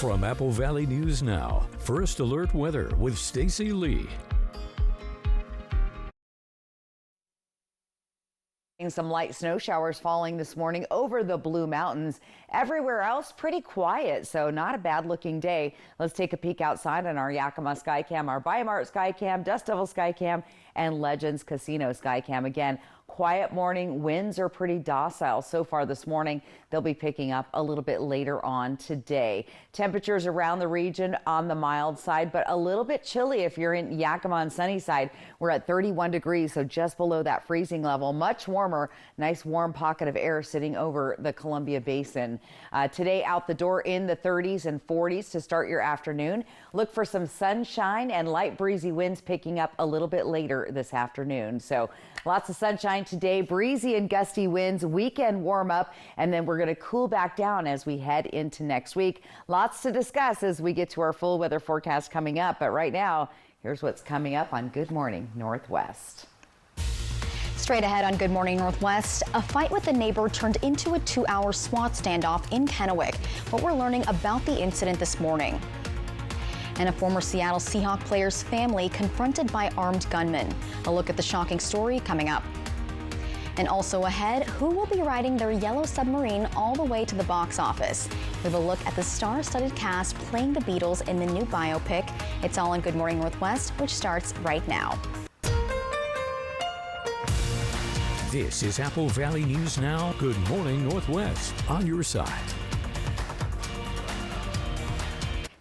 From Apple Valley News Now, First Alert Weather with Stacy Lee. Some light snow showers falling this morning over the Blue Mountains. Everywhere else pretty quiet, so not a bad looking day. Let's take a peek outside on our Yakima Skycam, our Bi-Mart Skycam, Dust Devil Skycam, and Legends Casino Skycam. Again, quiet morning. Winds are pretty docile so far this morning. They'll be picking up a little bit later on today. Temperatures around the region on the mild side, but a little bit chilly if you're in Yakima and Sunnyside. We're at 31 degrees, so just below that freezing level. Much warmer. Nice warm pocket of air sitting over the Columbia Basin. Today out the door in the 30s and 40s to start your afternoon. Look for some sunshine and light breezy winds picking up a little bit later this afternoon. So lots of sunshine today, breezy and gusty winds, weekend warm up, and then we're going to cool back down as we head into next week. Lots to discuss as we get to our full weather forecast coming up. But right now, here's what's coming up on Good Morning Northwest. Straight ahead on Good Morning Northwest, a fight with a neighbor turned into a 2-hour SWAT standoff in Kennewick. What we're learning about the incident this morning. And a former Seattle Seahawks player's family confronted by armed gunmen. A look at the shocking story coming up. And also ahead, who will be riding their yellow submarine all the way to the box office? We have a look at the star-studded cast playing the Beatles in the new biopic. It's all on Good Morning Northwest, which starts right now. This is Apple Valley News Now. Good Morning Northwest on your side.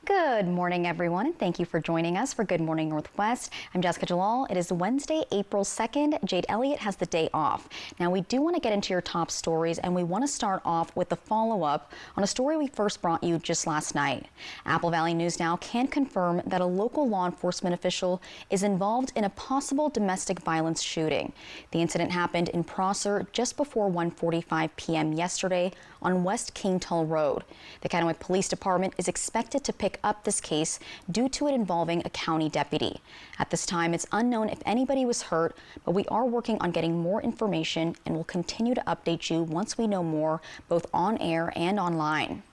Good morning, everyone, and thank you for joining us for Good Morning Northwest. I'm Jessica Jalal. It is Wednesday, April 2nd. Jade Elliott has the day off. Now, we do want to get into your top stories, and we want to start off with the follow-up on a story we first brought you just last night. Apple Valley News Now can confirm that a local law enforcement official is involved in a possible domestic violence shooting. The incident happened in Prosser just before 1:45 p.m. yesterday on West Kingtull Road. The Kennewick Police Department is expected to pick up this case due to it involving a county deputy. At this time, it's unknown if anybody was hurt, but we are working on getting more information and will continue to update you once we know more, both on air and online.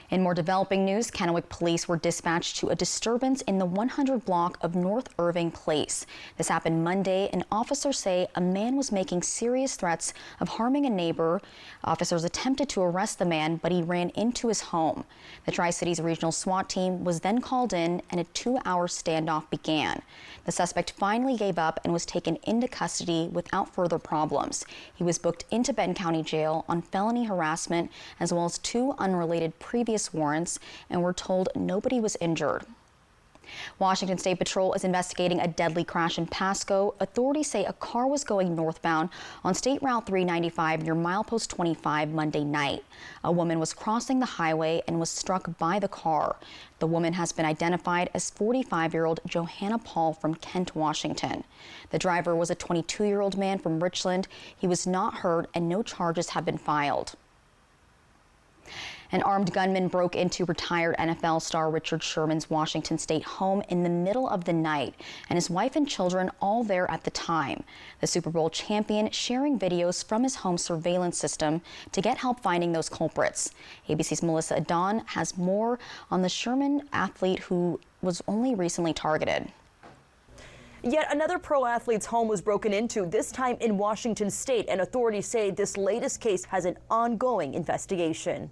In more developing news, Kennewick police were dispatched to a disturbance in the 100 block of North Irving Place. This happened Monday, and officers say a man was making serious threats of harming a neighbor. Officers attempted to arrest the man, but he ran into his home. The Tri-Cities Regional SWAT team was then called in, and a 2-hour standoff began. The suspect finally gave up and was taken into custody without further problems. He was booked into Benton County Jail on felony harassment, as well as 2 unrelated previous warrants, and we're told nobody was injured. Washington State Patrol is investigating a deadly crash in Pasco. Authorities say a car was going northbound on State Route 395 near milepost 25 Monday night. A woman was crossing the highway and was struck by the car. The woman has been identified as 45-year-old Johanna Paul from Kent, Washington. The driver was a 22-year-old man from Richland. He was not hurt and no charges have been filed. An armed gunman broke into retired NFL star Richard Sherman's Washington State home in the middle of the night, and his wife and children all there at the time. The Super Bowl champion sharing videos from his home surveillance system to get help finding those culprits. ABC's Melissa Adon has more on the Sherman athlete who was only recently targeted. Yet another pro athlete's home was broken into, this time in Washington State, and authorities say this latest case has an ongoing investigation.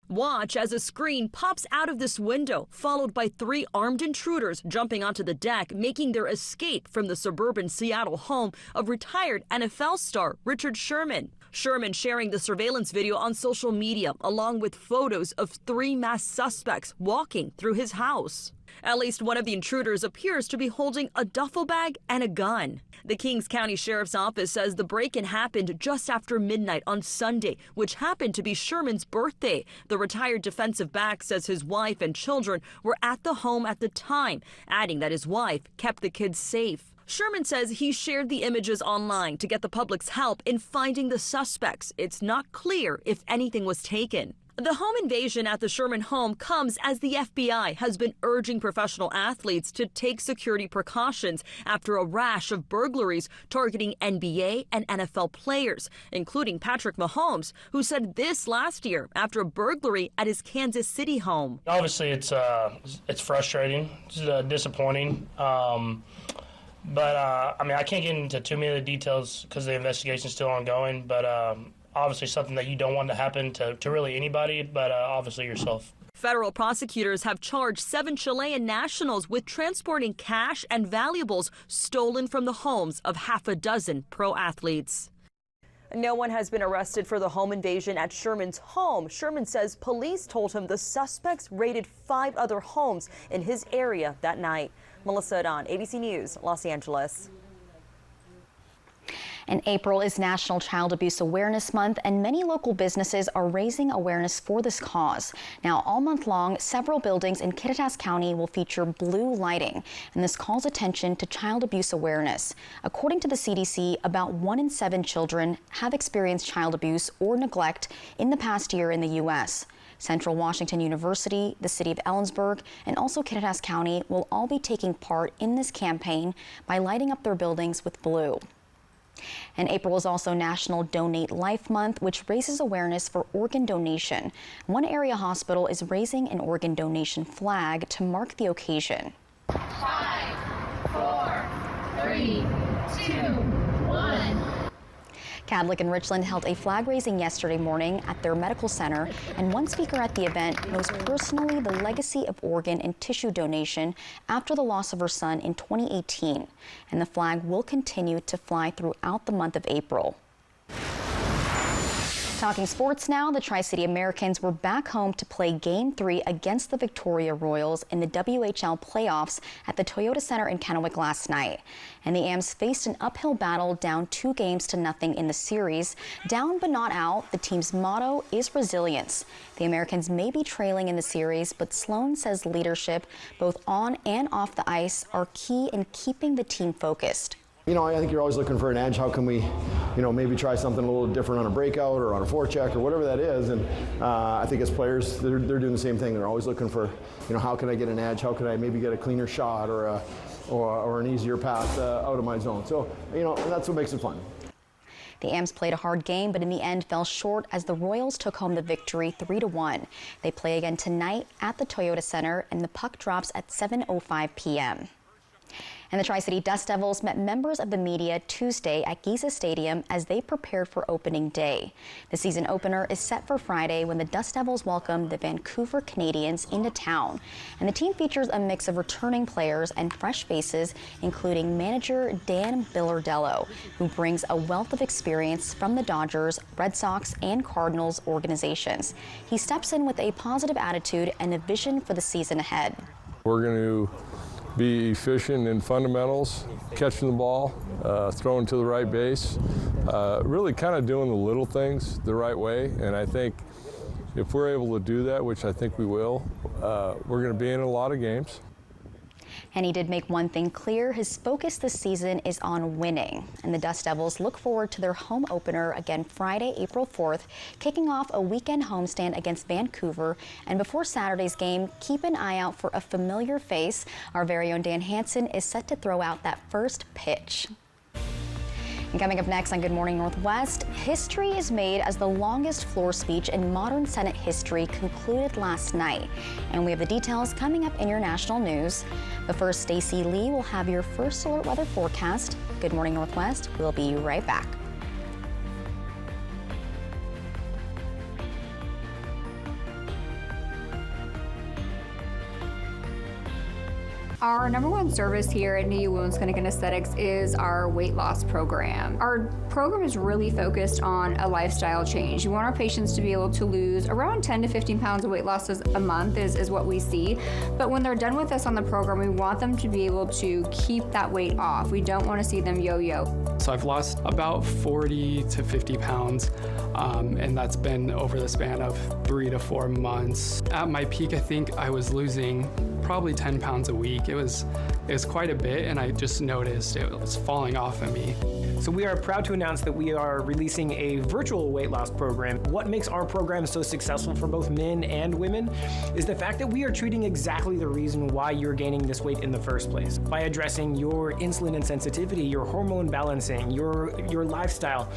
Watch as a screen pops out of this window, followed by 3 armed intruders jumping onto the deck, making their escape from the suburban Seattle home of retired NFL star Richard Sherman. Sherman sharing the surveillance video on social media, along with photos of 3 masked suspects walking through his house. At least one of the intruders appears to be holding a duffel bag and a gun. The Kings County Sheriff's Office says the break-in happened just after midnight on Sunday, which happened to be Sherman's birthday. The retired defensive back says his wife and children were at the home at the time, adding that his wife kept the kids safe. Sherman says he shared the images online to get the public's help in finding the suspects. It's not clear if anything was taken. The home invasion at the Sherman home comes as the FBI has been urging professional athletes to take security precautions after a rash of burglaries targeting NBA and NFL players, including Patrick Mahomes, who said this last year after a burglary at his Kansas City home. Obviously, it's frustrating, it's disappointing. But I mean, I can't get into too many of the details because the investigation is still ongoing, but obviously something that you don't want to happen to really anybody, but obviously yourself. Federal prosecutors have charged 7 Chilean nationals with transporting cash and valuables stolen from the homes of half a dozen pro athletes. No one has been arrested for the home invasion at Sherman's home. Sherman says police told him the suspects raided 5 other homes in his area that night. Melissa Adon, ABC News, Los Angeles. And April is National Child Abuse Awareness Month, and many local businesses are raising awareness for this cause. Now, all month long, several buildings in Kittitas County will feature blue lighting, and this calls attention to child abuse awareness. According to the CDC, about 1 in 7 children have experienced child abuse or neglect in the past year in the U.S. Central Washington University, the city of Ellensburg, and also Kittitas County will all be taking part in this campaign by lighting up their buildings with blue. And April is also National Donate Life Month, which raises awareness for organ donation. One area hospital is raising an organ donation flag to mark the occasion. 5, 4, 3, 2, 1. Cadlick and Richland held a flag raising yesterday morning at their medical center, and one speaker at the event knows personally the legacy of organ and tissue donation after the loss of her son in 2018, and the flag will continue to fly throughout the month of April. Talking sports now, the Tri-City Americans were back home to play Game 3 against the Victoria Royals in the WHL playoffs at the Toyota Center in Kennewick last night. And the Ams faced an uphill battle, down 2-0 in the series. Down but not out, the team's motto is resilience. The Americans may be trailing in the series, but Sloan says leadership, both on and off the ice, are key in keeping the team focused. You know, I think you're always looking for an edge. How can we, maybe try something a little different on a breakout or on a forecheck or whatever that is. And I think as players, they're doing the same thing. They're always looking for, how can I get an edge? How can I maybe get a cleaner shot or an easier path out of my zone? So, that's what makes it fun. The Ams played a hard game, but in the end fell short as the Royals took home the victory 3-1. They play again tonight at the Toyota Center, and the puck drops at 7:05 p.m. And the Tri-City Dust Devils met members of the media Tuesday at Giza Stadium as they prepared for opening day. The season opener is set for Friday when the Dust Devils welcome the Vancouver Canadians into town. And the team features a mix of returning players and fresh faces, including manager Dan Billardello, who brings a wealth of experience from the Dodgers, Red Sox, and Cardinals organizations. He steps in with a positive attitude and a vision for the season ahead. We're going to be efficient in fundamentals, catching the ball, throwing to the right base, really kind of doing the little things the right way. And I think if we're able to do that, which I think we will, we're going to be in a lot of games. And he did make one thing clear: his focus this season is on winning. And the Dust Devils look forward to their home opener again Friday, April 4th, kicking off a weekend homestand against Vancouver. And before Saturday's game, keep an eye out for a familiar face. Our very own Dan Hansen is set to throw out that first pitch. And coming up next on Good Morning Northwest, history is made as the longest floor speech in modern Senate history concluded last night. And we have the details coming up in your national news. But first, Stacey Lee will have your first alert weather forecast. Good Morning Northwest, we'll be right back. Our number one service here at NIU Women's Clinic and Aesthetics is our weight loss program. Our program is really focused on a lifestyle change. We want our patients to be able to lose around 10 to 15 pounds of weight loss a month is what we see. But when they're done with us on the program, we want them to be able to keep that weight off. We don't want to see them yo-yo. So I've lost about 40 to 50 pounds, and that's been over the span of 3 to 4 months. At my peak, I think I was losing probably 10 pounds a week. It was was quite a bit, and I just noticed it was falling off of me. So we are proud to announce that we are releasing a virtual weight loss program. What makes our program so successful for both men and women is the fact that we are treating exactly the reason why you're gaining this weight in the first place. By addressing your insulin insensitivity, your hormone balancing, your lifestyle,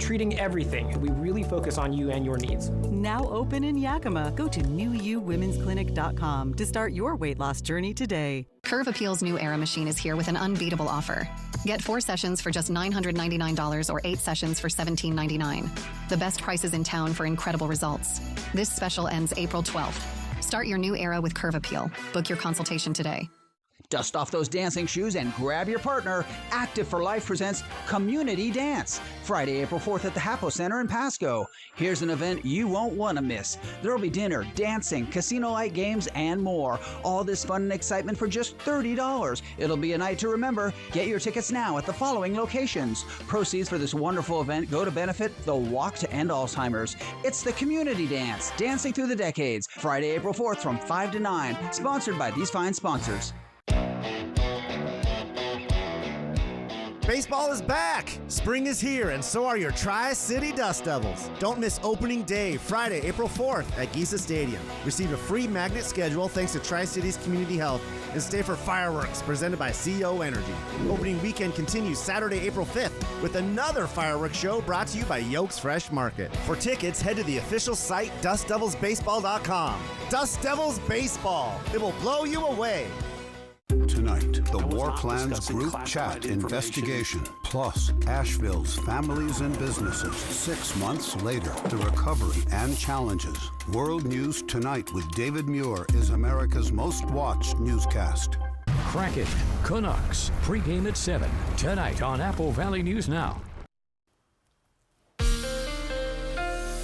treating everything. We really focus on you and your needs. Now open in Yakima. Go to newuwomensclinic.com to start your weight loss journey today. Curve Appeal's new Era machine is here with an unbeatable offer. Get 4 sessions for just $999 or 8 sessions for $17.99. The best prices in town for incredible results. This special ends April 12th. Start your new era with Curve Appeal. Book your consultation today. Dust off those dancing shoes and grab your partner. Active for Life presents Community Dance, Friday, April 4th at the Hapo Center in Pasco. Here's an event you won't want to miss. There'll be dinner, dancing, casino-like games, and more. All this fun and excitement for just $30. It'll be a night to remember. Get your tickets now at the following locations. Proceeds for this wonderful event go to benefit the Walk to End Alzheimer's. It's the Community Dance, Dancing Through the Decades, Friday, April 4th from 5 to 9. Sponsored by these fine sponsors. Baseball is back! Spring is here, and so are your Tri-City Dust Devils. Don't miss opening day, Friday, April 4th at Giza Stadium. Receive a free magnet schedule thanks to Tri-Cities Community Health, and stay for fireworks presented by CO Energy. Opening weekend continues Saturday, April 5th with another fireworks show brought to you by Yolks Fresh Market. For tickets, head to the official site, DustDevilsBaseball.com. Dust Devils Baseball. It will blow you away. Tonight, the War Plans Group Chat investigation, plus Asheville's families and businesses 6 months later, the recovery and challenges. World News Tonight with David Muir is America's most watched newscast. Kraken, Canucks, pregame at 7, tonight on Apple Valley News Now.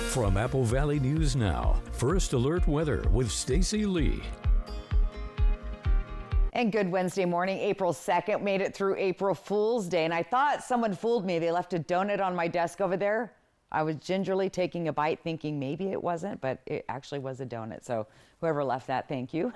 From Apple Valley News Now, First Alert Weather with Stacy Lee. And good Wednesday morning, April 2nd, made it through April Fool's Day, and I thought someone fooled me. They left a donut on my desk over there. I was gingerly taking a bite thinking maybe it wasn't, but it actually was a donut. So whoever left that, thank you.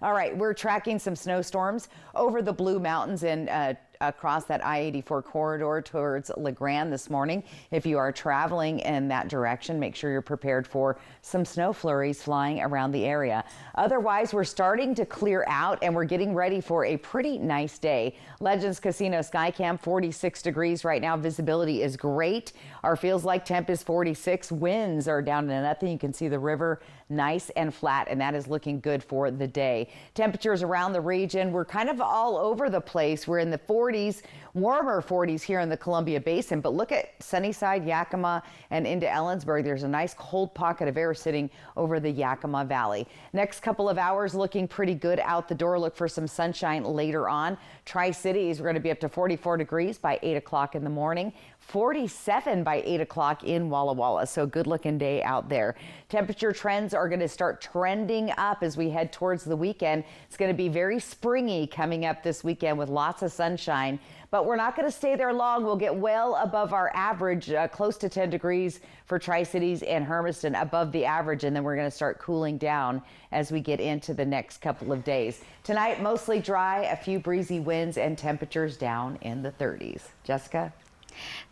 All right, we're tracking some snowstorms over the Blue Mountains and across that I-84 corridor towards LeGrand this morning. If you are traveling in that direction, make sure you're prepared for some snow flurries flying around the area. Otherwise, we're starting to clear out and we're getting ready for a pretty nice day. Legends Casino Skycam, 46 degrees right now. Visibility is great. Our feels like temp is 46. Winds are down to nothing. You can see the river nice and flat, and that is looking good for the day. Temperatures around the region, we're kind of all over the place. We're in the 40s, warmer 40s here in the Columbia Basin, but look at Sunnyside, Yakima, and into Ellensburg. There's a nice cold pocket of air sitting over the Yakima Valley. Next couple of hours looking pretty good out the door. Look for some sunshine later on. Tri-Cities, we're going to be up to 44 degrees by 8 o'clock in the morning. 47 by 8 o'clock in Walla Walla. So good looking day out there. Temperature trends are going to start trending up as we head towards the weekend. It's going to be very springy coming up this weekend with lots of sunshine, but we're not going to stay there long. We'll get well above our average, close to 10 degrees for Tri-Cities and Hermiston, above the average, and then we're going to start cooling down as we get into the next couple of days. Tonight, mostly dry, a few breezy winds, and temperatures down in the 30s. Jessica?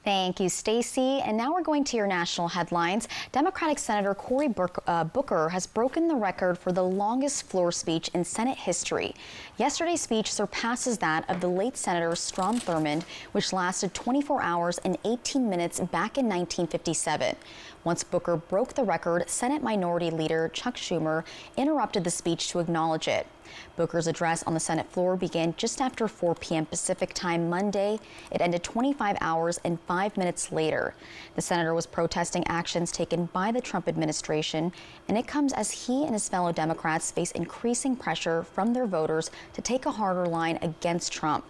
Thank you, Stacy. And now we're going to your national headlines. Democratic Senator Cory Booker has broken the record for the longest floor speech in Senate history. Yesterday's speech surpasses that of the late Senator Strom Thurmond, which lasted 24 hours and 18 minutes back in 1957. Once Booker broke the record, Senate Minority Leader Chuck Schumer interrupted the speech to acknowledge it. Booker's address on the Senate floor began just after 4 p.m. Pacific time Monday. It ended 25 hours and 5 minutes later. The senator was protesting actions taken by the Trump administration, and it comes as he and his fellow Democrats face increasing pressure from their voters to take a harder line against Trump.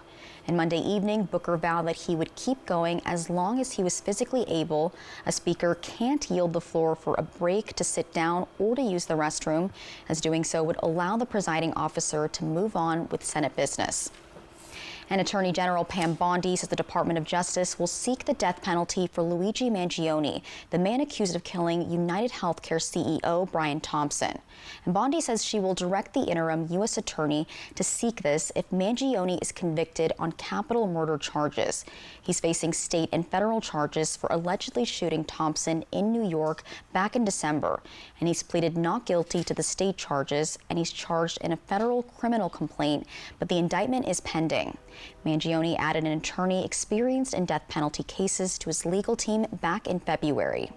And Monday evening, Booker vowed that he would keep going as long as he was physically able. A speaker can't yield the floor for a break to sit down or to use the restroom, as doing so would allow the presiding officer to move on with Senate business. And Attorney General Pam Bondi says the Department of Justice will seek the death penalty for Luigi Mangione, the man accused of killing United Healthcare CEO Brian Thompson. And Bondi says she will direct the interim U.S. attorney to seek this if Mangione is convicted on capital murder charges. He's facing state and federal charges for allegedly shooting Thompson in New York back in December. And he's pleaded not guilty to the state charges, and he's charged in a federal criminal complaint, but the indictment is pending. Mangione added an attorney experienced in death penalty cases to his legal team back in February.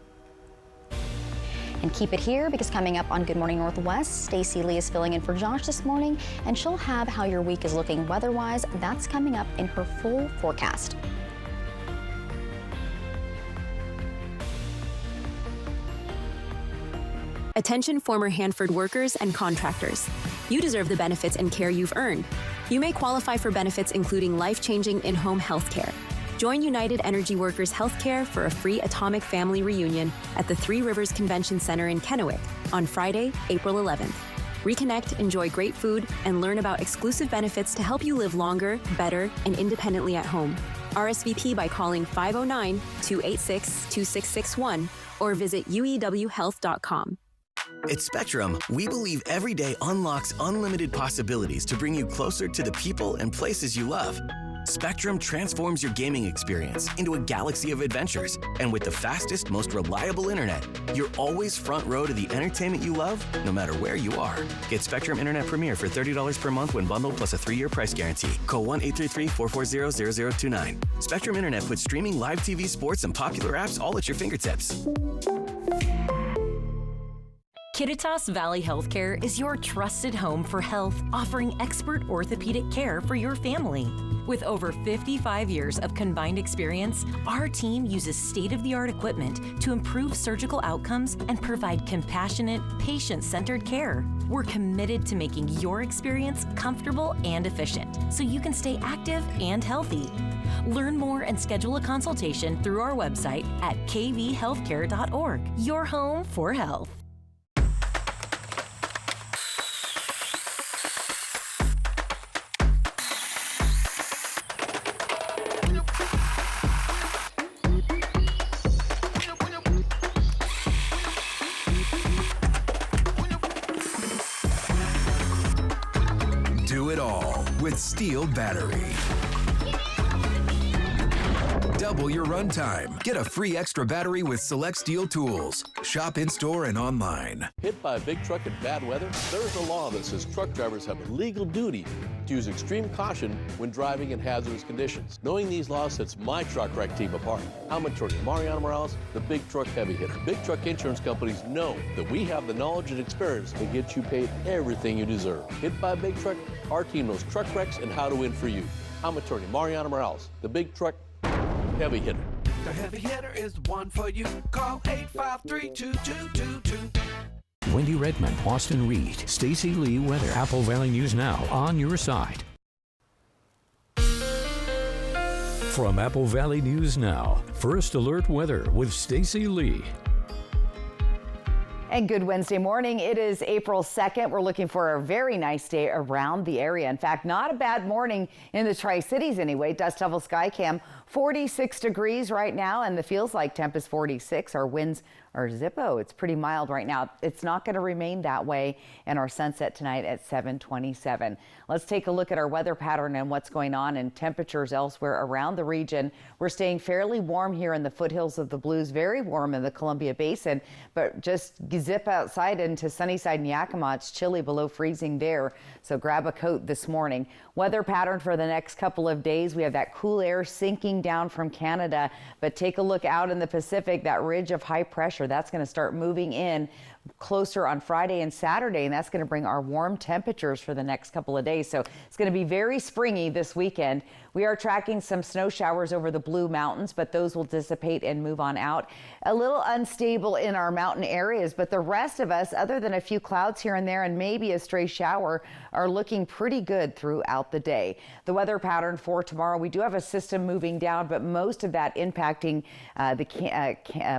And keep it here, because coming up on Good Morning Northwest, Stacey Lee is filling in for Josh this morning, and she'll have how your week is looking weather-wise. That's coming up in her full forecast. Attention former Hanford workers and contractors. You deserve the benefits and care you've earned. You may qualify for benefits including life-changing in-home health care. Join United Energy Workers Healthcare for a free Atomic Family Reunion at the Three Rivers Convention Center in Kennewick on Friday, April 11th. Reconnect, enjoy great food, and learn about exclusive benefits to help you live longer, better, and independently at home. RSVP by calling 509-286-2661 or visit uewhealth.com. At Spectrum, we believe every day unlocks unlimited possibilities to bring you closer to the people and places you love. Spectrum transforms your gaming experience into a galaxy of adventures. And with the fastest, most reliable internet, you're always front row to the entertainment you love, no matter where you are. Get Spectrum Internet Premier for $30 per month when bundled plus a 3-year price guarantee. Call 1-833-440-0029. Spectrum Internet puts streaming live TV, sports, and popular apps all at your fingertips. Kittitas Valley Healthcare is your trusted home for health, offering expert orthopedic care for your family. With over 55 years of combined experience, our team uses state-of-the-art equipment to improve surgical outcomes and provide compassionate, patient-centered care. We're committed to making your experience comfortable and efficient, so you can stay active and healthy. Learn more and schedule a consultation through our website at kvhealthcare.org. Your home for health. Do it all with Steel Battery. Double your runtime. Get a free extra battery with select Steel tools. Shop in-store and online. Hit by a big truck in bad weather? There is a law that says truck drivers have a legal duty to use extreme caution when driving in hazardous conditions. Knowing these laws sets my truck wreck team apart. I'm attorney Mariano Morales, the Big Truck Heavy Hitter. Big truck insurance companies know that we have the knowledge and experience to get you paid everything you deserve. Hit by a big truck, our team knows truck wrecks and how to win for you. I'm attorney Mariano Morales, the Big Truck Heavy Hitter. The Heavy Hitter is the one for you. Call 853-2222. Wendy Redmond, Austin Reed, Stacey Lee weather. Apple Valley News Now on your side. From Apple Valley News Now, First Alert Weather with Stacey Lee. And good Wednesday morning. It is April 2nd. We're looking for a very nice day around the area. In fact, not a bad morning in the Tri-Cities anyway. Dust Level Skycam, 46 degrees right now, and the feels like temp is 46. Our winds are Zippo. It's pretty mild right now. It's not going to remain that way in our sunset tonight at 7:27. Let's take a look at our weather pattern and what's going on in temperatures elsewhere around the region. We're staying fairly warm here in the foothills of the Blues, very warm in the Columbia Basin, but just zip outside into Sunnyside and Yakima. It's chilly below freezing there, so grab a coat this morning. Weather pattern for the next couple of days. We have that cool air sinking down from Canada, but take a look out in the Pacific, that ridge of high pressure. That's going to start moving in closer on Friday and Saturday, and that's going to bring our warm temperatures for the next couple of days. So it's going to be very springy this weekend. We are tracking some snow showers over the Blue Mountains, but those will dissipate and move on out. A little unstable in our mountain areas, but the rest of us, other than a few clouds here and there and maybe a stray shower, are looking pretty good throughout the day. The weather pattern for tomorrow, we do have a system moving down, but most of that impacting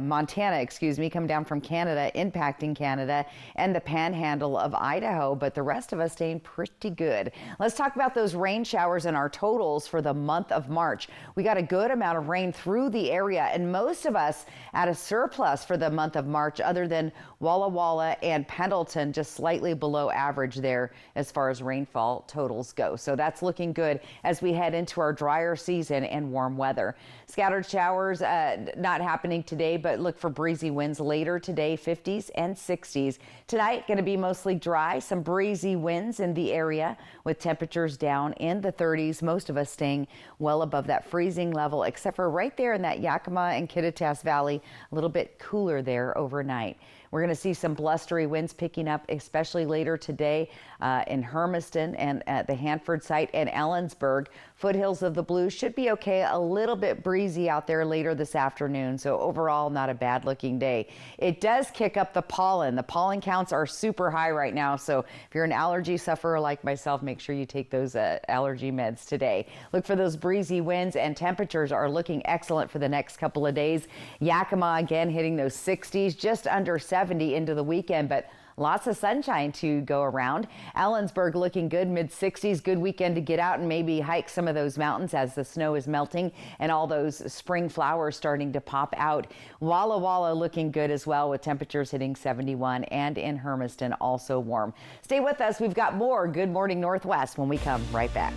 Montana, come down from Canada, impacting Canada and the panhandle of Idaho, but the rest of us staying pretty good. Let's talk about those rain showers and our totals for the month of March. We got a good amount of rain through the area, and most of us at a surplus for the month of March, other than Walla Walla and Pendleton, just slightly below average there as far as rainfall totals go. So that's looking good as we head into our drier season and warm weather. Scattered showers not happening today, but look for breezy winds later today, 50s and 60s. Tonight going to be mostly dry, some breezy winds in the area with temperatures down in the 30s. Most of us staying well above that freezing level, except for right there in that Yakima and Kittitas Valley, a little bit cooler there overnight. We're going to see some blustery winds picking up, especially later today in Hermiston and at the Hanford site and Ellensburg. Foothills of the Blues should be okay. A little bit breezy out there later this afternoon. So overall, not a bad looking day. It does kick up the pollen. The pollen counts are super high right now. So if you're an allergy sufferer like myself, make sure you take those allergy meds today. Look for those breezy winds, and temperatures are looking excellent for the next couple of days. Yakima again hitting those 60s, just under 70 into the weekend, but lots of sunshine to go around. Ellensburg looking good, mid-60s. Good weekend to get out and maybe hike some of those mountains as the snow is melting and all those spring flowers starting to pop out. Walla Walla looking good as well, with temperatures hitting 71, and in Hermiston also warm. Stay with us. We've got more Good Morning Northwest when we come right back.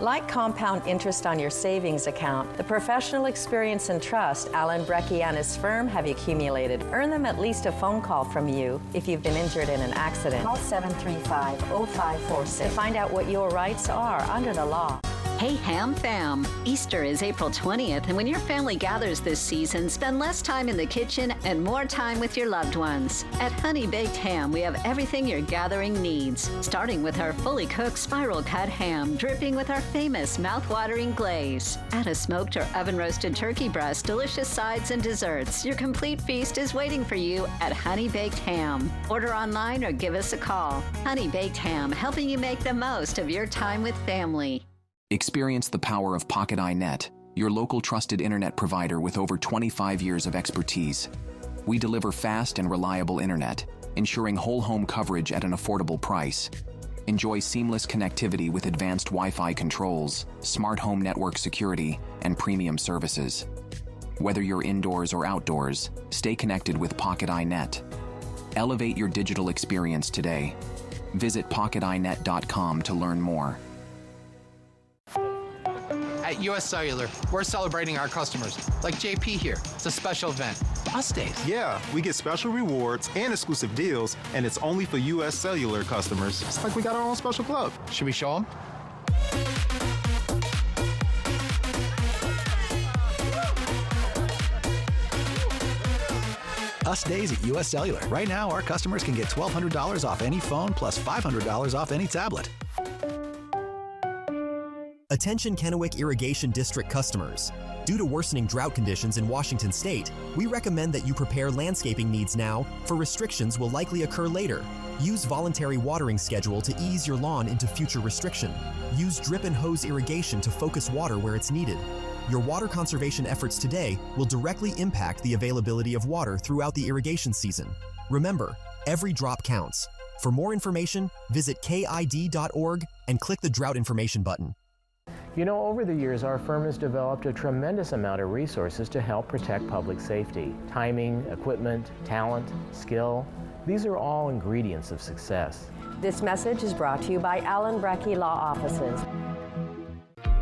Like compound interest on your savings account, the professional experience and trust Alan Brecky and his firm have accumulated earn them at least a phone call from you if you've been injured in an accident. Call 735-0546 to find out what your rights are under the law. Hey Ham Fam! Easter is April 20th, and when your family gathers this season, spend less time in the kitchen and more time with your loved ones. At Honey Baked Ham, we have everything your gathering needs, starting with our fully cooked spiral cut ham, dripping with our famous mouth-watering glaze. Add a smoked or oven-roasted turkey breast, delicious sides and desserts. Your complete feast is waiting for you at Honey Baked Ham. Order online or give us a call. Honey Baked Ham, helping you make the most of your time with family. Experience the power of Pocket iNet, your local trusted internet provider with over 25 years of expertise. We deliver fast and reliable internet, ensuring whole home coverage at an affordable price. Enjoy seamless connectivity with advanced Wi-Fi controls, smart home network security, and premium services. Whether you're indoors or outdoors, stay connected with Pocket iNet. Elevate your digital experience today. Visit pocketinet.com to learn more. At US Cellular, we're celebrating our customers, like JP here. It's a special event. Us Days. Yeah, we get special rewards and exclusive deals, and it's only for US Cellular customers. It's like we got our own special club. Should we show them? Us Days at US Cellular. Right now, our customers can get $1,200 off any phone plus $500 off any tablet. Attention Kennewick Irrigation District customers. Due to worsening drought conditions in Washington State, we recommend that you prepare landscaping needs now, for restrictions will likely occur later. Use voluntary watering schedule to ease your lawn into future restriction. Use drip and hose irrigation to focus water where it's needed. Your water conservation efforts today will directly impact the availability of water throughout the irrigation season. Remember, every drop counts. For more information, visit KID.org and click the Drought Information button. You know, over the years, our firm has developed a tremendous amount of resources to help protect public safety. Timing, equipment, talent, skill, these are all ingredients of success. This message is brought to you by Alan Brecky Law Offices.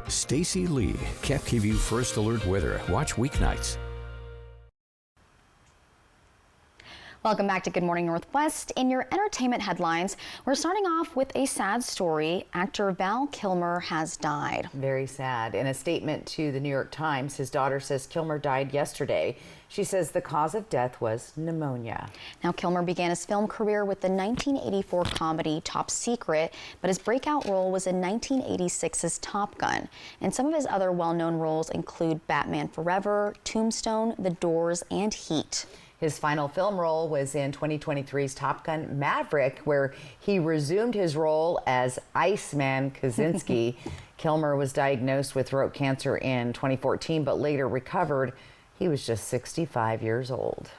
Stacy Lee, KFKView First Alert Weather. Watch weeknights. Welcome back to Good Morning Northwest. In your entertainment headlines, we're starting off with a sad story. Actor Val Kilmer has died. Very sad. In a statement to the New York Times, his daughter says Kilmer died yesterday. She says the cause of death was pneumonia. Now, Kilmer began his film career with the 1984 comedy Top Secret, but his breakout role was in 1986's Top Gun. And some of his other well-known roles include Batman Forever, Tombstone, The Doors, and Heat. His final film role was in 2023's Top Gun Maverick, where he resumed his role as Iceman Kaczynski. Kilmer was diagnosed with throat cancer in 2014, but later recovered. He was just 65 years old.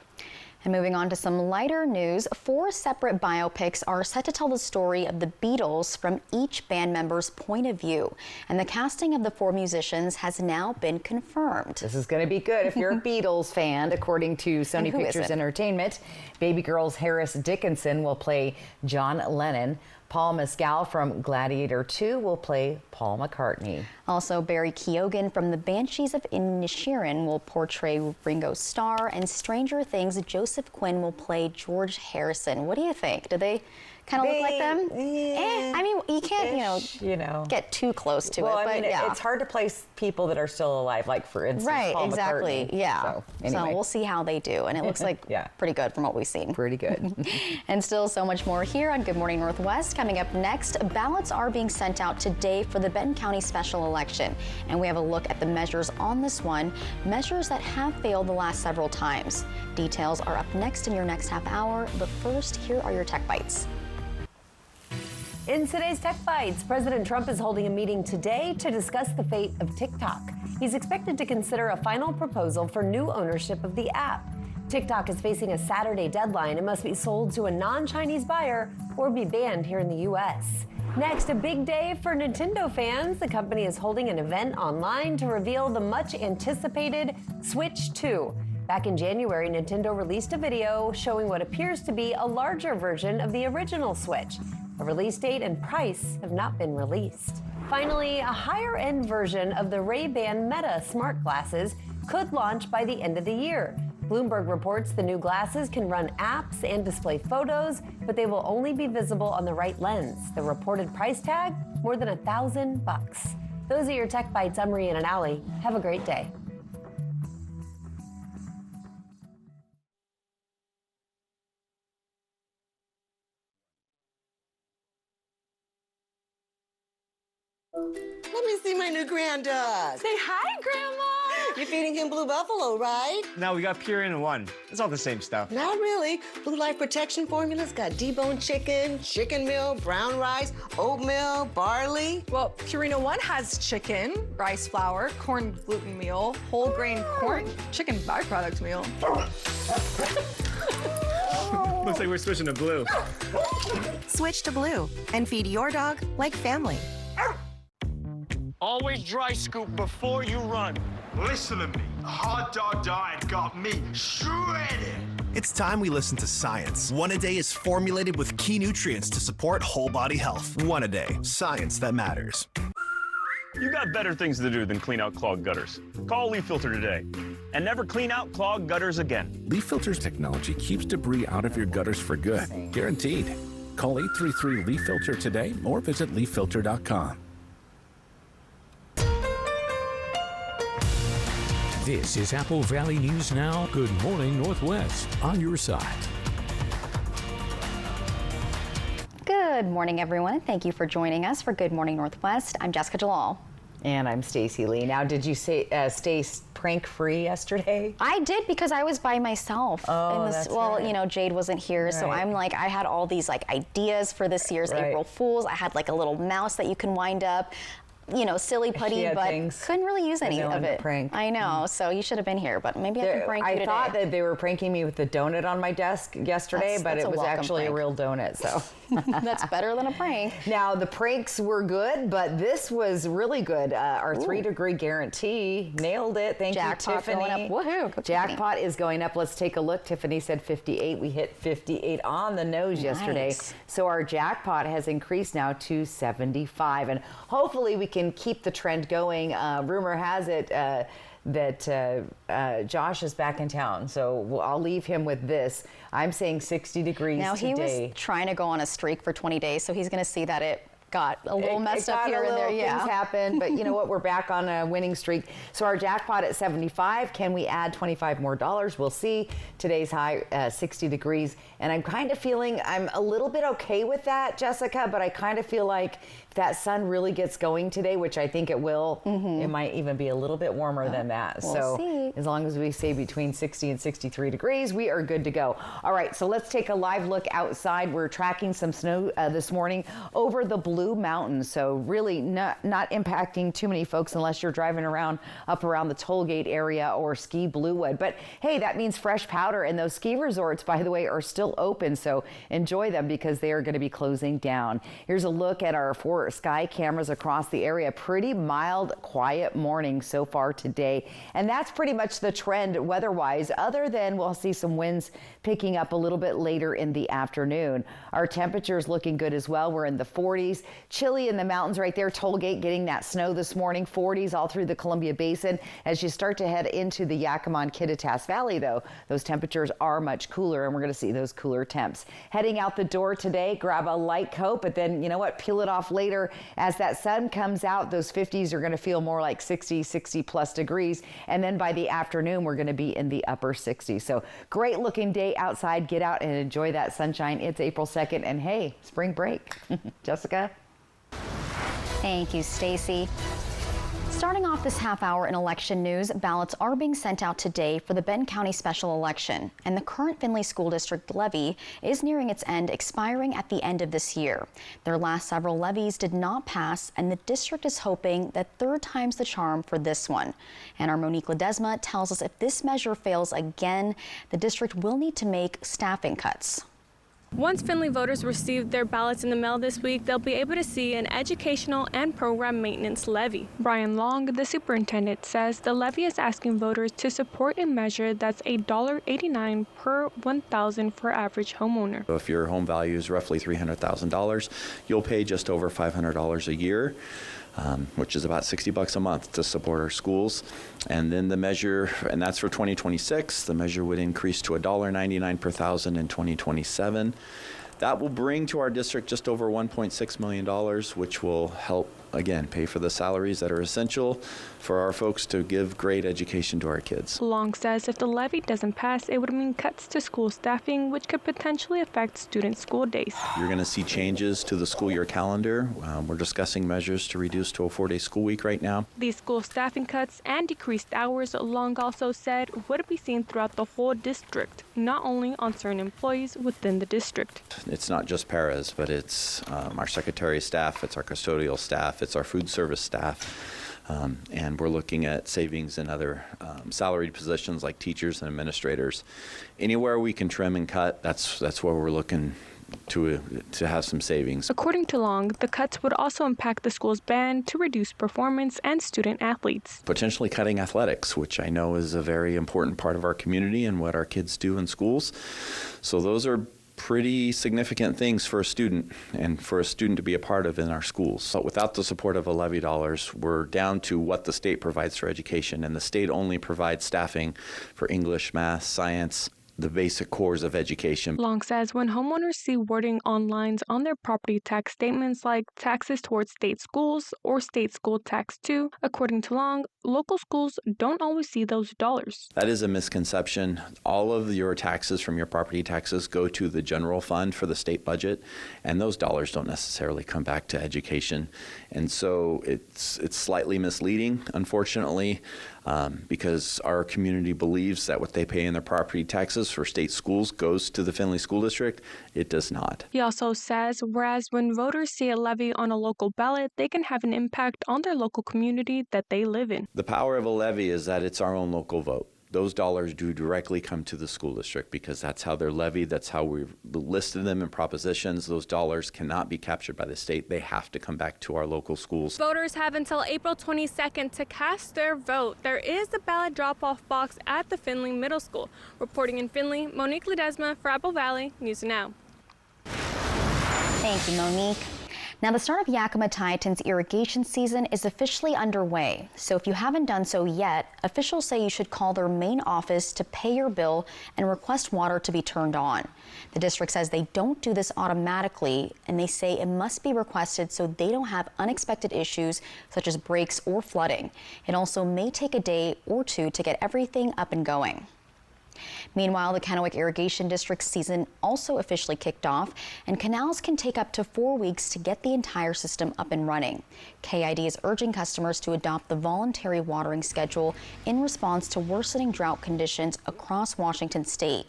And moving on to some lighter news, 4 separate biopics are set to tell the story of the Beatles from each band member's point of view. And the casting of the 4 musicians has now been confirmed. This is going to be good if you're a Beatles fan. According to Sony Pictures Entertainment, Baby Girl's Harris Dickinson will play John Lennon. Paul Mescal from Gladiator 2 will play Paul McCartney. Also, Barry Keoghan from the Banshees of Inisherin will portray Ringo Starr, and Stranger Things' Joseph Quinn will play George Harrison. What do you think? Do they kind of look like them? Yeah. I mean, you can't, get too close to it. I But mean, yeah. it's hard to place people that are still alive, like for instance, Right, Paul exactly. McCartney. Yeah. So, anyway. So we'll see how they do. And it looks like pretty good from what we've seen. Pretty good. And still so much more here on Good Morning Northwest. Coming up next, ballots are being sent out today for the Benton County special election. And we have a look at the measures on this one, measures that have failed the last several times. Details are up next in your next half hour. But first, here are your Tech Bites. In today's Tech Bites, President Trump is holding a meeting today to discuss the fate of TikTok. He's expected to consider a final proposal for new ownership of the app. TikTok is facing a Saturday deadline and must be sold to a non-Chinese buyer or be banned here in the U.S. Next, a big day for Nintendo fans. The company is holding an event online to reveal the much-anticipated Switch 2. Back in January, Nintendo released a video showing what appears to be a larger version of the original Switch. A release date and price have not been released. Finally, a higher-end version of the Ray-Ban Meta smart glasses could launch by the end of the year. Bloomberg reports the new glasses can run apps and display photos, but they will only be visible on the right lens. The reported price tag, more than $1,000. Those are your Tech Bites. I'm Rhiannon Alley. Have a great day. Let me see my new granddog. Say hi, Grandma. You're feeding him Blue Buffalo, right? No, we got Pure in one. It's all the same stuff. Not really. Blue Life Protection Formula's got deboned chicken, chicken meal, brown rice, oatmeal, barley. Well, Purina One has chicken, rice flour, corn gluten meal, whole grain corn, chicken byproduct meal. Looks like we're switching to Blue. Switch to Blue and feed your dog like family. Always dry scoop before you run. Listen to me. A hot dog diet got me shredded. It's time we listen to science. One A Day is formulated with key nutrients to support whole body health. One A Day, science that matters. You got better things to do than clean out clogged gutters. Call Leaf Filter today and never clean out clogged gutters again. Leaf Filter's technology keeps debris out of your gutters for good. Guaranteed. Call 833-LEAF-FILTER today or visit leaffilter.com. This is Apple Valley News Now. Good morning, Northwest. On your side. Good morning, everyone, and thank you for joining us for Good Morning Northwest. I'm Jessica Jalal. And I'm Stacy Lee. Now, did you stay prank-free yesterday? I did, because I was by myself. Oh, that's right. You know, Jade wasn't here, so Right. I'm like, I had all these like ideas for this year's Right. April Fools. I had like a little mouse that you can wind up. You know, silly putty, had but things couldn't really use any that no of one it. prank. I know, so you should have been here, but maybe I can prank you today. I thought that they were pranking me with the donut on my desk yesterday, but that's it a was welcome actually prank. a real donut, so. That's better than a prank. Now, the pranks were good, but this was really good. Our 3-degree guarantee, nailed it. Thank Jackpot you, Tiffany. going up. Woohoo, go Jackpot is going up. Let's take a look. Tiffany said 58. We hit 58 on the nose yesterday. Nice. So our jackpot has increased now to 75. And hopefully we can keep the trend going. Rumor has it that Josh is back in town. So I'll leave him with this. I'm saying 60 degrees Now, today. he was trying to go on a streak for 20 days, so he's going to see that it got a little messed up here and there. Yeah, things happen, but you know what? We're back on a winning streak. So our jackpot at 75. Can we add 25 more dollars? We'll see. Today's high, 60 degrees, and I'm kind of feeling I'm a little bit okay with that, Jessica. But I kind of feel like if that sun really gets going today, which I think it will, it might even be a little bit warmer than that. We'll so see. as long as we stay between 60 and 63 degrees, we are good to go. All right, so let's take a live look outside. We're tracking some snow this morning over the Blue Blue Mountains. So really not impacting too many folks unless you're driving around up around the toll gate area or Ski Bluewood. But hey, that means fresh powder, and those ski resorts, by the way, are still open. So enjoy them because they are going to be closing down. Here's a look at our 4 sky cameras across the area. Pretty mild, quiet morning so far today. And that's pretty much the trend weather-wise, other than we'll see some winds picking up a little bit later in the afternoon. Our temperatures looking good as well. We're in the 40s. Chilly in the mountains right there. Tollgate getting that snow this morning. 40s all through the Columbia Basin. As you start to head into the Yakima and Kittitas Valley, though, those temperatures are much cooler, and we're going to see those cooler temps. Heading out the door today, grab a light coat, but then, you know what, peel it off later. As that sun comes out, those 50s are going to feel more like 60 plus degrees. And then by the afternoon, we're going to be in the upper 60s. So great looking day outside. Get out and enjoy that sunshine. It's April 2nd, and hey, spring break. Jessica? Thank you, Stacy. Starting off this half hour in election news, ballots are being sent out today for the Benton County special election, and the current Findlay School District levy is nearing its end, expiring at the end of this year. Their last several levies did not pass, and the district is hoping that third time's the charm for this one. And our Monique Ledesma tells us if this measure fails again, the district will need to make staffing cuts. Once Findlay voters receive their ballots in the mail this week, they'll be able to see an educational and program maintenance levy. Brian Long, the superintendent, says the levy is asking voters to support a measure that's $1.89 per 1,000 for average homeowner. So if your home value is roughly $300,000, you'll pay just over $500 a year. Which is about $60 a month to support our schools. And then the measure, and that's for 2026, the measure would increase to $1.99 per thousand in 2027. That will bring to our district just over $1.6 million, which will help, again, pay for the salaries that are essential for our folks to give great education to our kids. Long says if the levy doesn't pass, it would mean cuts to school staffing, which could potentially affect student school days. You're going to see changes to the school year calendar. We're discussing measures to reduce to a 4-day school week right now. These school staffing cuts and decreased hours, Long also said, would be seen throughout the whole district, not only on certain employees within the district. It's not just paras, but it's our secretary staff, it's our custodial staff, it's our food service staff. And we're looking at savings in other salaried positions like teachers and administrators. Anywhere we can trim and cut, that's where we're looking to have some savings. According to Long, the cuts would also impact the school's ban to reduce performance and student athletes. Potentially cutting athletics, which I know is a very important part of our community and what our kids do in schools. So those are pretty significant things for a student and for a student to be a part of in our schools. But without the support of a levy dollars, we're down to what the state provides for education, and the state only provides staffing for English, math, science, the basic cores of education. Long says when homeowners see wording on lines on their property tax statements like taxes towards state schools or state school tax too, according to Long, local schools don't always see those dollars. That is a misconception. All of your taxes from your property taxes go to the general fund for the state budget, and those dollars don't necessarily come back to education. And so it's slightly misleading, unfortunately, because our community believes that what they pay in their property taxes for state schools goes to the Findlay School District. It does not. He also says, whereas when voters see a levy on a local ballot, they can have an impact on their local community that they live in. The power of a levy is that it's our own local vote. Those dollars do directly come to the school district because that's how they're levied. That's how we've listed them in propositions. Those dollars cannot be captured by the state. They have to come back to our local schools. Voters have until April 22nd to cast their vote. There is a ballot drop-off box at the Findlay Middle School. Reporting in Findlay, Monique Ledesma for Apple Valley News Now. Thank you, Monique. Now, the start of Yakima Tieton's irrigation season is officially underway. So if you haven't done so yet, officials say you should call their main office to pay your bill and request water to be turned on. The district says they don't do this automatically, and they say it must be requested so they don't have unexpected issues such as breaks or flooding. It also may take a day or two to get everything up and going. Meanwhile, the Kennewick Irrigation District season also officially kicked off, and canals can take up to 4 weeks to get the entire system up and running. KID is urging customers to adopt the voluntary watering schedule in response to worsening drought conditions across Washington state.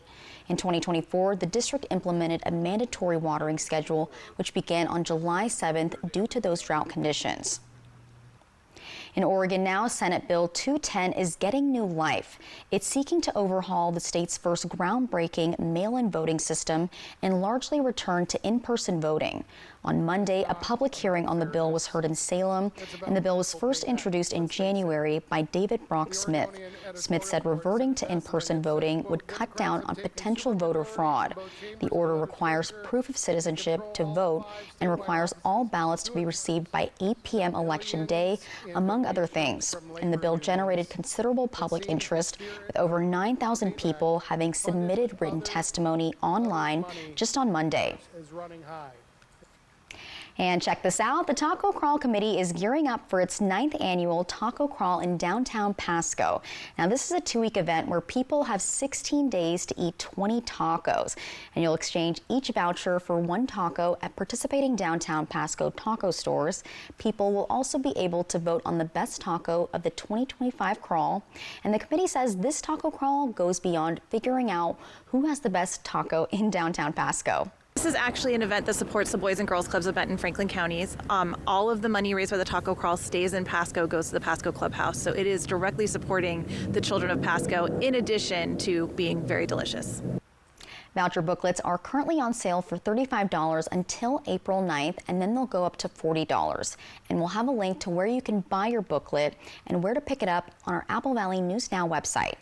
In 2024, the district implemented a mandatory watering schedule, which began on July 7th due to those drought conditions. In Oregon now, Senate Bill 210 is getting new life. It's seeking to overhaul the state's first groundbreaking mail-in voting system and largely return to in-person voting. On Monday, a public hearing on the bill was heard in Salem, and the bill was first introduced in January by David Brock Smith. Smith said reverting to in-person voting would cut down on potential voter fraud. The order requires proof of citizenship to vote and requires all ballots to be received by 8 p.m. Election Day, among other things. And the bill generated considerable public interest, with over 9,000 people having submitted written testimony online just on Monday. And check this out, the Taco Crawl Committee is gearing up for its 9th annual Taco Crawl in downtown Pasco. Now, this is a 2-week event where people have 16 days to eat 20 tacos, and you'll exchange each voucher for 1 taco at participating downtown Pasco taco stores. People will also be able to vote on the best taco of the 2025 crawl, and the committee says this taco crawl goes beyond figuring out who has the best taco in downtown Pasco. This is actually an event that supports the Boys and Girls Clubs of Benton, Franklin counties. All of the money raised by the Taco Crawl stays in Pasco, goes to the Pasco Clubhouse. So it is directly supporting the children of Pasco, in addition to being very delicious. Voucher booklets are currently on sale for $35 until April 9th, and then they'll go up to $40. And we'll have a link to where you can buy your booklet and where to pick it up on our Apple Valley News Now website.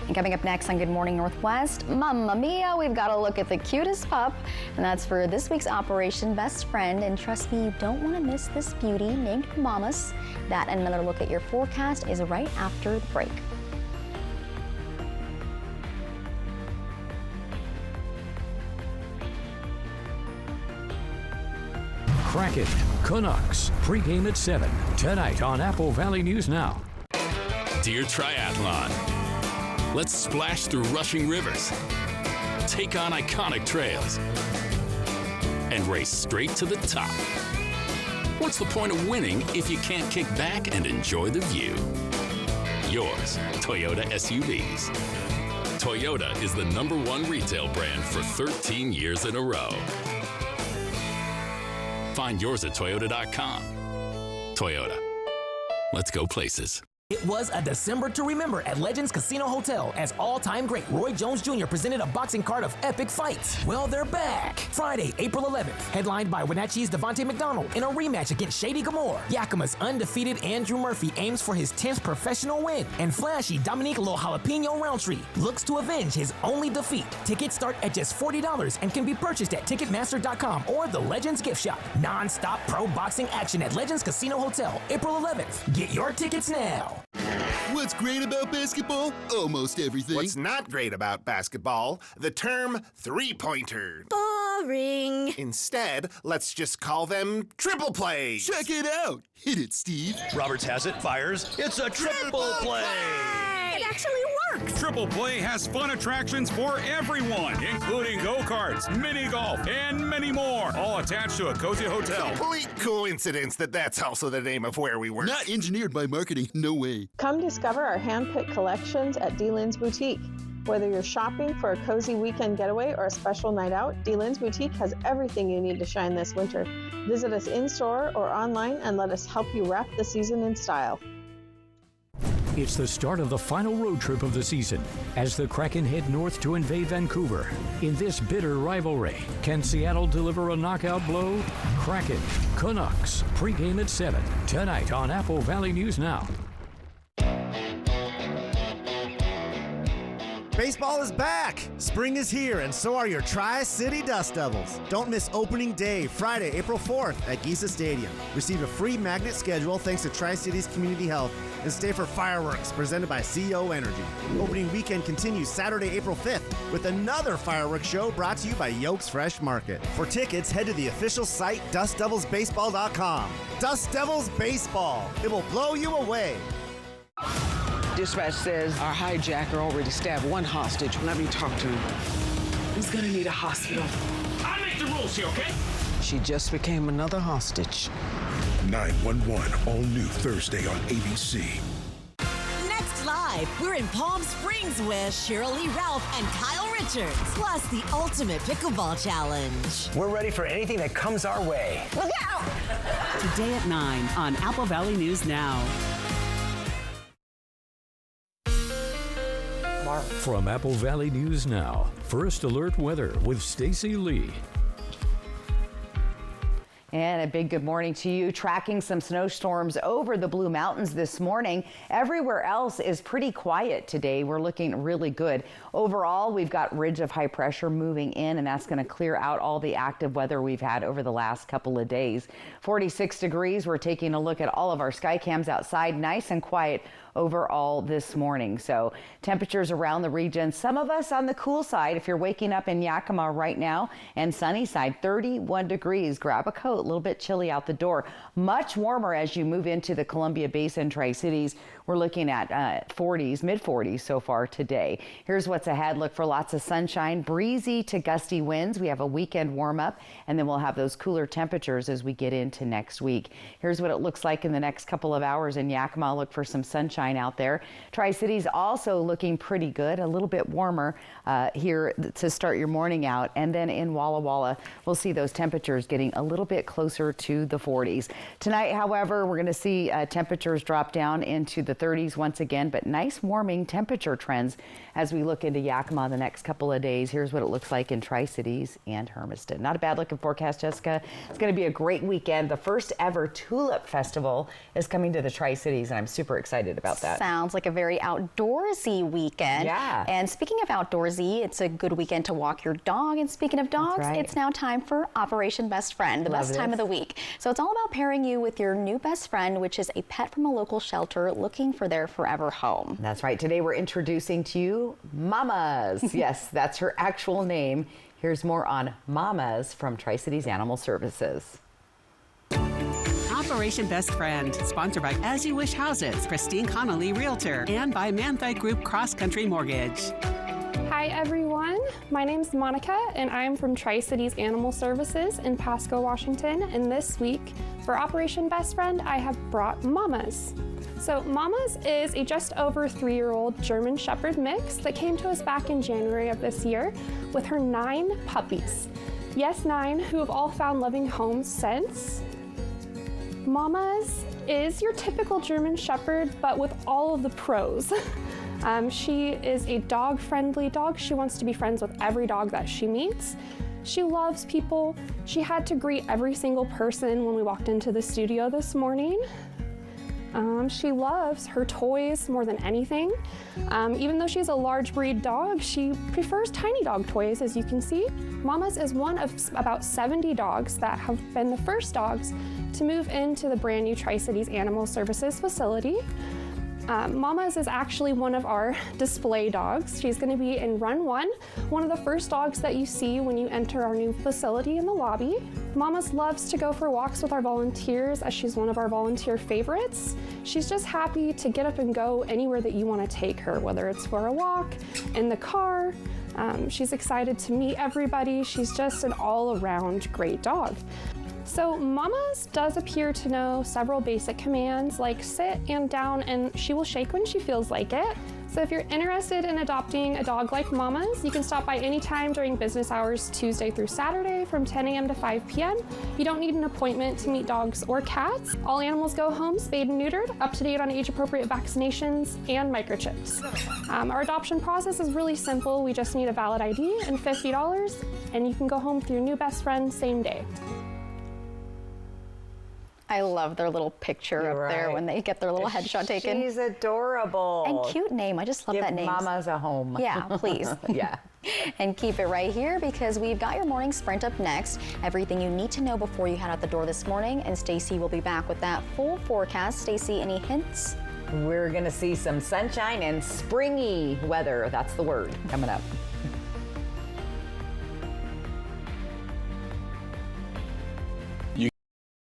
And coming up next on Good Morning Northwest, Mamma Mia, we've got a look at the cutest pup, and that's for this week's Operation Best Friend. And trust me, you don't want to miss this beauty named Mamas. That and another look at your forecast is right after the break. Kraken, Canucks, pregame at 7 tonight on Apple Valley News Now. Dear Triathlon, let's splash through rushing rivers, take on iconic trails, and race straight to the top. What's the point of winning if you can't kick back and enjoy the view? Yours, Toyota SUVs. Toyota is the #1 retail brand for 13 years in a row. Find yours at Toyota.com. Toyota. Let's go places. It was a December to remember at Legends Casino Hotel as all-time great Roy Jones Jr. presented a boxing card of epic fights. Well, they're back. Friday, April 11th, headlined by Wenatchee's Devontae McDonald in a rematch against Shady Gabor. Yakima's undefeated Andrew Murphy aims for his 10th professional win, and flashy Dominique Lo Jalapeno Roundtree looks to avenge his only defeat. Tickets start at just $40 and can be purchased at Ticketmaster.com or the Legends gift shop. Non-stop pro boxing action at Legends Casino Hotel, April 11th. Get your tickets now. What's great about basketball? Almost everything. What's not great about basketball? The term three-pointer. Boring. Instead, let's just call them triple plays. Check it out. Hit it, Steve. Roberts has it, fires. It's a triple play. It actually works. Triple Play has fun attractions for everyone, including go-karts, mini golf, and many more, all attached to a cozy hotel. Complete coincidence that that's also the name of where we work. Not engineered by marketing, no way. Come discover our hand-picked collections at D-Lynn's Boutique. Whether you're shopping for a cozy weekend getaway or a special night out, D-Lynn's Boutique has everything you need to shine this winter. Visit us in-store or online and let us help you wrap the season in style. It's the start of the final road trip of the season as the Kraken head north to invade Vancouver. In this bitter rivalry, can Seattle deliver a knockout blow? Kraken, Canucks, pregame at 7 tonight on Apple Valley News Now. Baseball is back! Spring is here, and so are your Tri-City Dust Devils. Don't miss opening day, Friday, April 4th at Giza Stadium. Receive a free magnet schedule thanks to Tri-Cities Community Health, and stay for fireworks presented by CO Energy. Opening weekend continues Saturday, April 5th with another fireworks show brought to you by Yolks Fresh Market. For tickets, head to the official site, DustDevilsBaseball.com. Dust Devils Baseball. It will blow you away. Dispatch says our hijacker already stabbed one hostage. Let me talk to him. He's gonna need a hospital. I make the rules here, okay? She just became another hostage. 911, all new Thursday on ABC. Next live. Live. We're in Palm Springs with Cheryl Lee Ralph and Kyle Richards. Plus the Ultimate Pickleball Challenge. We're ready for anything that comes our way. Look out! Today at 9 on Apple Valley News Now. From Apple Valley News Now, First Alert Weather with Stacy Lee. And a big good morning to you. Tracking some snowstorms over the Blue Mountains this morning. Everywhere else is pretty quiet today. We're looking really good. Overall, we've got ridge of high pressure moving in, and that's going to clear out all the active weather we've had over the last couple of days. 46 degrees. We're taking a look at all of our sky cams outside. Nice and quiet overall this morning. So temperatures around the region, some of us on the cool side. If you're waking up in Yakima right now, and sunny side, 31 degrees. Grab a coat, a little bit chilly out the door. Much warmer as you move into the Columbia Basin, Tri-Cities. We're looking at 40s, mid-40s so far today. Here's what's ahead. Look for lots of sunshine, breezy to gusty winds. We have a weekend warm up, and then we'll have those cooler temperatures as we get into next week. Here's what it looks like in the next couple of hours in Yakima. Look for some sunshine out there. Tri-Cities also looking pretty good, a little bit warmer here to start your morning out. And then in Walla Walla, we'll see those temperatures getting a little bit closer to the 40s. Tonight, however, we're going to see temperatures drop down into the 30s once again, but nice warming temperature trends as we look into Yakima the next couple of days. Here's what it looks like in Tri-Cities and Hermiston. Not a bad looking forecast, Jessica. It's going to be a great weekend. The first ever Tulip Festival is coming to the Tri-Cities, and I'm super excited about that. Sounds like a very outdoorsy weekend. Yeah. And speaking of outdoorsy, it's a good weekend to walk your dog. And speaking of dogs, right. It's now time for Operation Best Friend, the best time of the week. So it's all about pairing you with your new best friend, which is a pet from a local shelter looking for their forever home. That's right. Today we're introducing to you Mamas. Yes, that's her actual name. Here's more on Mamas from Tri-Cities Animal Services. Operation Best Friend, sponsored by As You Wish Houses, Christine Connolly Realtor, and by Manthite Group Cross Country Mortgage. Hi everyone, my name's Monica and I'm from Tri-Cities Animal Services in Pasco, Washington, and this week for Operation Best Friend I have brought Mamas. So Mamas is a just over 3-year-old German Shepherd mix that came to us back in January of this year with her 9 puppies. Yes, 9 who have all found loving homes since. Mamas is your typical German Shepherd, but with all of the pros. She is a dog-friendly dog. She wants to be friends with every dog that she meets. She loves people. She had to greet every single person when we walked into the studio this morning. She loves her toys more than anything. Even though she's a large breed dog, she prefers tiny dog toys, as you can see. Mamas is one of about 70 dogs that have been the first dogs to move into the brand new Tri-Cities Animal Services facility. Mamas is actually one of our display dogs. She's going to be in Run 1, one of the first dogs that you see when you enter our new facility in the lobby. Mamas loves to go for walks with our volunteers as she's one of our volunteer favorites. She's just happy to get up and go anywhere that you want to take her, whether it's for a walk, in the car. She's excited to meet everybody. She's just an all-around great dog. So Mamas does appear to know several basic commands like sit and down, and she will shake when she feels like it. So if you're interested in adopting a dog like Mamas, you can stop by anytime during business hours Tuesday through Saturday from 10 a.m. to 5 p.m. You don't need an appointment to meet dogs or cats. All animals go home spayed and neutered, up to date on age-appropriate vaccinations and microchips. Our adoption process is really simple. We just need a valid ID and $50, and you can go home with your new best friend same day. I love their little picture up there when they get their little headshot taken. She's adorable. And cute name. I just love that name. Mamas a home. Yeah, please. Yeah. And keep it right here because we've got your morning sprint up next. Everything you need to know before you head out the door this morning. And Stacy will be back with that full forecast. Stacy, any hints? We're going to see some sunshine and springy weather. That's the word coming up.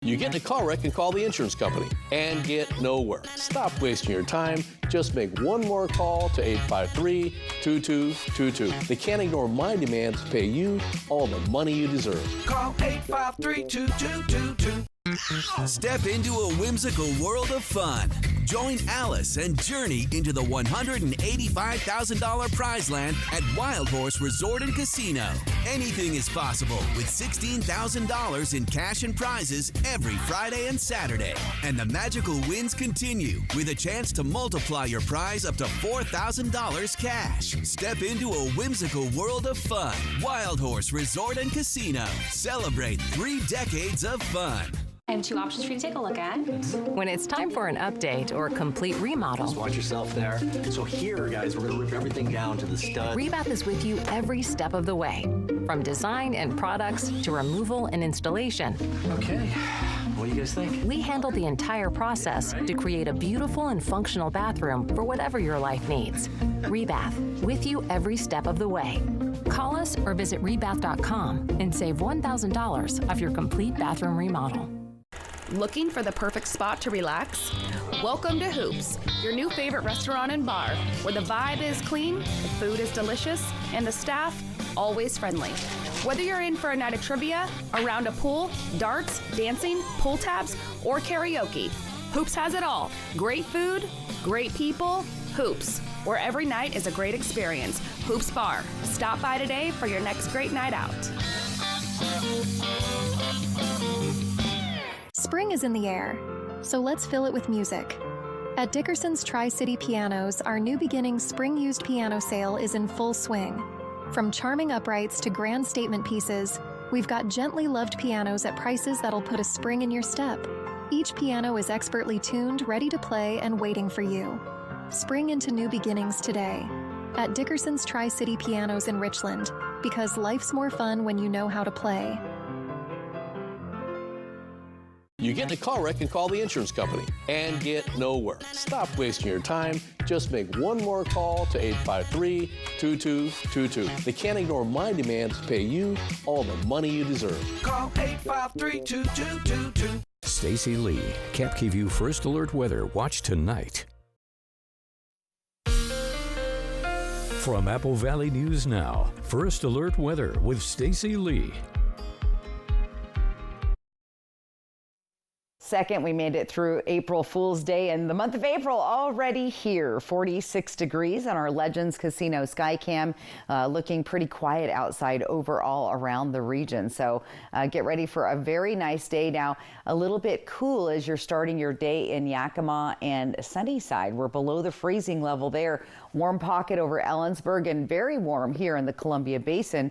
You get in a car wreck and call the insurance company and get nowhere. Stop wasting your time. Just make one more call to 853-2222. They can't ignore my demand to pay you all the money you deserve. Call 853-2222. Step into a whimsical world of fun. Join Alice and journey into the $185,000 prize land at Wild Horse Resort and Casino. Anything is possible with $16,000 in cash and prizes every Friday and Saturday. And the magical wins continue with a chance to multiply your prize up to $4,000 cash. Step into a whimsical world of fun. Wild Horse Resort and Casino. Celebrate 3 decades of fun. I have 2 options for you to take a look at. When it's time for an update or a complete remodel. Just watch yourself there. So here, guys, we're going to rip everything down to the stud. Rebath is with you every step of the way, from design and products to removal and installation. Okay, what do you guys think? We handle the entire process to create a beautiful and functional bathroom for whatever your life needs. Rebath, with you every step of the way. Call us or visit rebath.com and save $1,000 off your complete bathroom remodel. Looking for the perfect spot to relax? Welcome to Hoops, your new favorite restaurant and bar, where the vibe is clean, the food is delicious, and the staff always friendly. Whether you're in for a night of trivia, a round of pool, darts, dancing, pull tabs, or karaoke, Hoops has it all. Great food, great people, Hoops, where every night is a great experience. Hoops Bar. Stop by today for your next great night out. Spring is in the air, so let's fill it with music. At Dickerson's Tri-City Pianos, our New Beginnings Spring Used Piano Sale is in full swing. From charming uprights to grand statement pieces, we've got gently loved pianos at prices that'll put a spring in your step. Each piano is expertly tuned, ready to play, and waiting for you. Spring into new beginnings today at Dickerson's Tri-City Pianos in Richland, because life's more fun when you know how to play. You get in a car wreck and call the insurance company and get nowhere. Stop wasting your time. Just make one more call to 853-2222. They can't ignore my demands to pay you all the money you deserve. Call 853-2222. Stacy Lee, Capkey View First Alert Weather. Watch tonight. From Apple Valley News Now, First Alert Weather with Stacy Lee. Second, we made it through April Fool's Day, and the month of April already here. 46 degrees on our Legends Casino Skycam, looking pretty quiet outside overall around the region. So get ready for a very nice day. Now, a little bit cool as you're starting your day in Yakima and Sunnyside. We're below the freezing level there. Warm pocket over Ellensburg and very warm here in the Columbia Basin,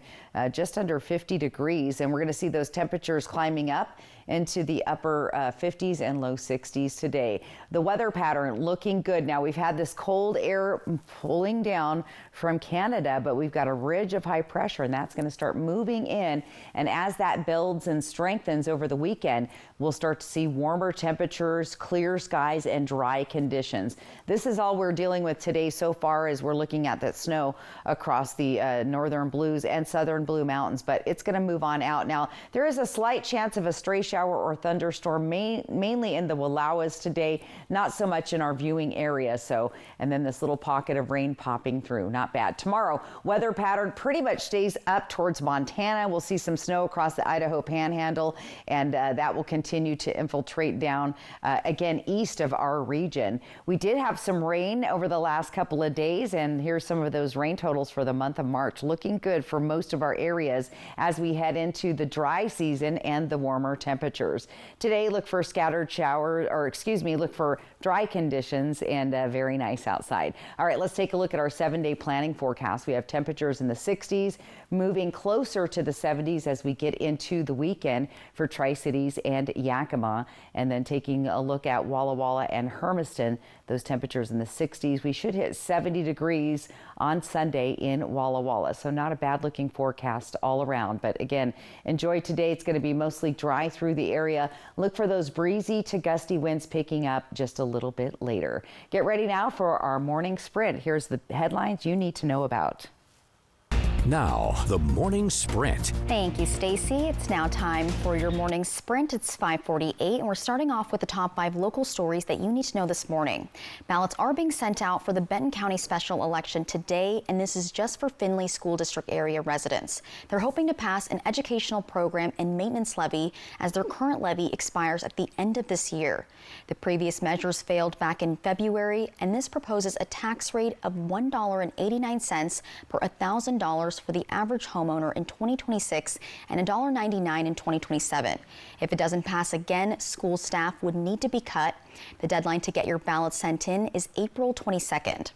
just under 50 degrees. And we're going to see those temperatures climbing up into the upper 50s and low 60s today. The weather pattern looking good. Now, we've had this cold air pulling down from Canada, but we've got a ridge of high pressure, and that's going to start moving in. And as that builds and strengthens over the weekend, we'll start to see warmer temperatures, clear skies, and dry conditions. This is all we're dealing with today so far as we're looking at that snow across the northern Blues and southern Blue Mountains, but it's going to move on out. Now, there is a slight chance of a stray shower or thunderstorm mainly in the Wallowas today, not so much in our viewing area. So, and then this little pocket of rain popping through, not bad. Tomorrow, weather pattern pretty much stays up towards Montana. We'll see some snow across the Idaho Panhandle, and that will continue to infiltrate down again east of our region. We did have some rain over the last couple of days, and here's some of those rain totals for the month of March. Looking good for most of our areas as we head into the dry season and the warmer temperatures. Today, look for scattered showers, look for dry conditions and very nice outside. All right, let's take a look at our 7-day planning forecast. We have temperatures in the 60s, moving closer to the 70s as we get into the weekend for Tri-Cities and Yakima. And then taking a look at Walla Walla and Hermiston, those temperatures in the 60s. We should hit 70 degrees on Sunday in Walla Walla. So not a bad looking forecast all around. But again, enjoy today. It's going to be mostly dry through the area. Look for those breezy to gusty winds picking up just a little bit later. Get ready now for our morning sprint. Here's the headlines you need to know about. Now, the morning sprint. Thank you, Stacy. It's now time for your morning sprint. It's 5:48, and we're starting off with the top 5 local stories that you need to know this morning. Ballots are being sent out for the Benton County special election today, and this is just for Findlay School District area residents. They're hoping to pass an educational program and maintenance levy as their current levy expires at the end of this year. The previous measures failed back in February, and this proposes a tax rate of $1.89 per $1,000 for the average homeowner in 2026 and $1.99 in 2027. If it doesn't pass again, school staff would need to be cut. The deadline to get your ballot sent in is April 22nd.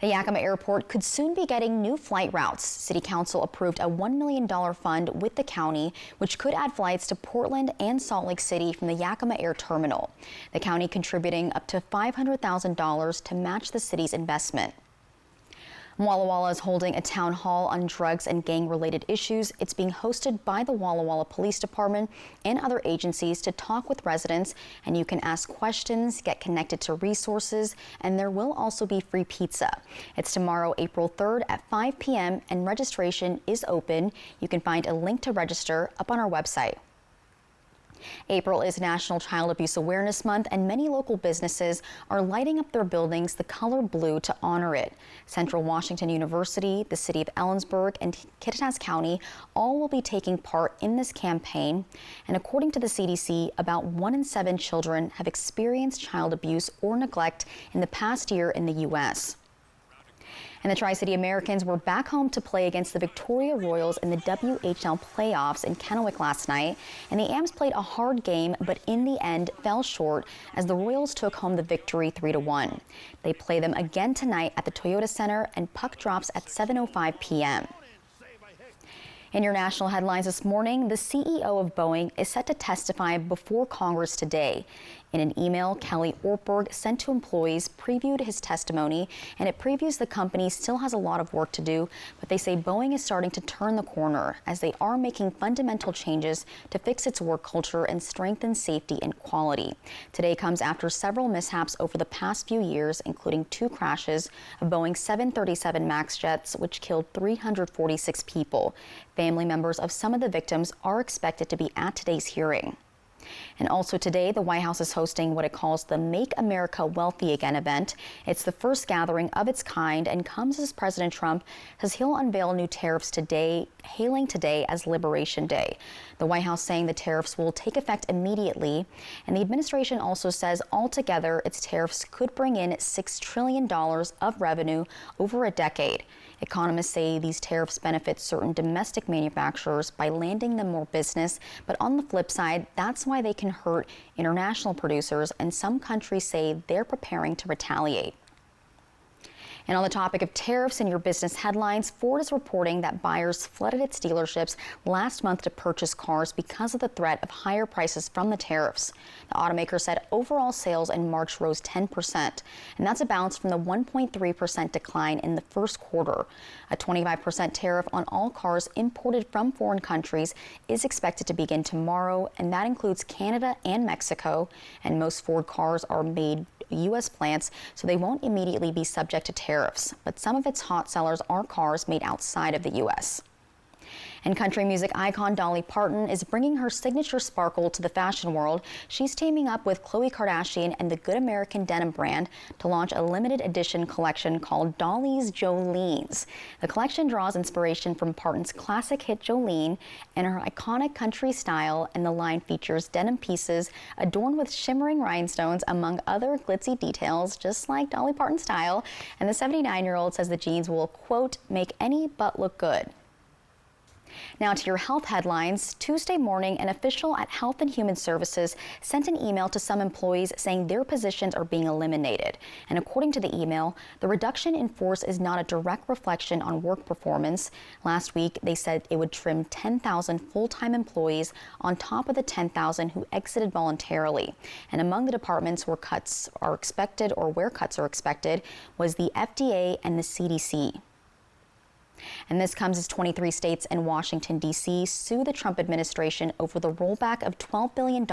The Yakima Airport could soon be getting new flight routes. City Council approved a $1 million fund with the county, which could add flights to Portland and Salt Lake City from the Yakima Air Terminal. The county contributing up to $500,000 to match the city's investment. Walla Walla is holding a town hall on drugs and gang-related issues. It's being hosted by the Walla Walla Police Department and other agencies to talk with residents, and you can ask questions, get connected to resources, and there will also be free pizza. It's tomorrow, April 3rd at 5 p.m., and registration is open. You can find a link to register up on our website. April is National Child Abuse Awareness Month, and many local businesses are lighting up their buildings the color blue to honor it. Central Washington University, the City of Ellensburg, and Kittitas County all will be taking part in this campaign. And according to the CDC, about 1 in 7 children have experienced child abuse or neglect in the past year in the U.S. And the Tri-City Americans were back home to play against the Victoria Royals in the WHL playoffs in Kennewick last night. And the Ams played a hard game, but in the end fell short as the Royals took home the victory 3-1. They play them again tonight at the Toyota Center, and puck drops at 7:05 p.m. In your national headlines this morning, the CEO of Boeing is set to testify before Congress today. In an email, Kelly Ortberg sent to employees previewed his testimony, and it previews the company still has a lot of work to do, but they say Boeing is starting to turn the corner as they are making fundamental changes to fix its work culture and strengthen safety and quality. Today comes after several mishaps over the past few years, including 2 crashes of Boeing 737 MAX jets, which killed 346 people. Family members of some of the victims are expected to be at today's hearing. And also today, the White House is hosting what it calls the Make America Wealthy Again event. It's the first gathering of its kind and comes as President Trump says he'll unveil new tariffs today, hailing today as Liberation Day. The White House saying the tariffs will take effect immediately, and the administration also says altogether its tariffs could bring in $6 trillion of revenue over a decade. Economists say these tariffs benefit certain domestic manufacturers by landing them more business, but on the flip side, that's why they can hurt international producers, and some countries say they're preparing to retaliate. And on the topic of tariffs in your business headlines, Ford is reporting that buyers flooded its dealerships last month to purchase cars because of the threat of higher prices from the tariffs. The automaker said overall sales in March rose 10%, and that's a bounce from the 1.3% decline in the first quarter. A 25% tariff on all cars imported from foreign countries is expected to begin tomorrow, and that includes Canada and Mexico, and most Ford cars are made U.S. plants, so they won't immediately be subject to tariffs. But some of its hot sellers are cars made outside of the U.S. And country music icon Dolly Parton is bringing her signature sparkle to the fashion world. She's teaming up with Khloe Kardashian and the Good American denim brand to launch a limited edition collection called Dolly's Jolene's. The collection draws inspiration from Parton's classic hit Jolene and her iconic country style, and the line features denim pieces adorned with shimmering rhinestones among other glitzy details, just like Dolly Parton's style. And the 79-year-old says the jeans will, quote, make any butt look good. Now to your health headlines. Tuesday morning, an official at Health and Human Services sent an email to some employees saying their positions are being eliminated. And according to the email, the reduction in force is not a direct reflection on work performance. Last week, they said it would trim 10,000 full-time employees on top of the 10,000 who exited voluntarily. And among the departments where cuts are expected was the FDA and the CDC. And this comes as 23 states and Washington, D.C. sue the Trump administration over the rollback of $12 billion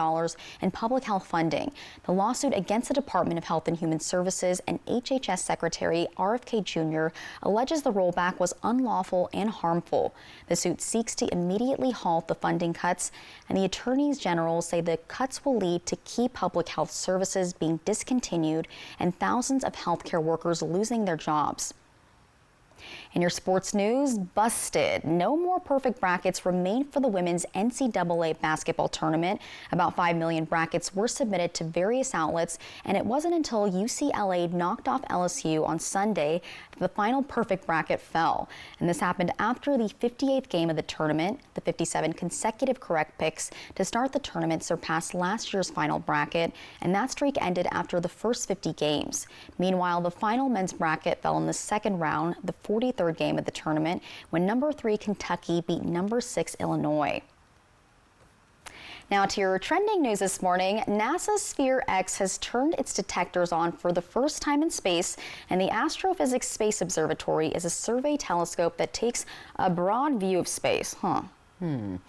in public health funding. The lawsuit against the Department of Health and Human Services and HHS Secretary RFK Jr. alleges the rollback was unlawful and harmful. The suit seeks to immediately halt the funding cuts, and the attorneys general say the cuts will lead to key public health services being discontinued and thousands of healthcare workers losing their jobs. In your sports news, busted. No more perfect brackets remain for the women's NCAA basketball tournament. About 5 million brackets were submitted to various outlets, and it wasn't until UCLA knocked off LSU on Sunday that the final perfect bracket fell. And this happened after the 58th game of the tournament. The 57 consecutive correct picks to start the tournament surpassed last year's final bracket, and that streak ended after the first 50 games. Meanwhile, the final men's bracket fell in the second round, the 43rd game of the tournament, when number 3 Kentucky beat number 6 Illinois. Now to your trending news this morning, NASA's Sphere X has turned its detectors on for the first time in space, and the Astrophysics Space Observatory is a survey telescope that takes a broad view of space. And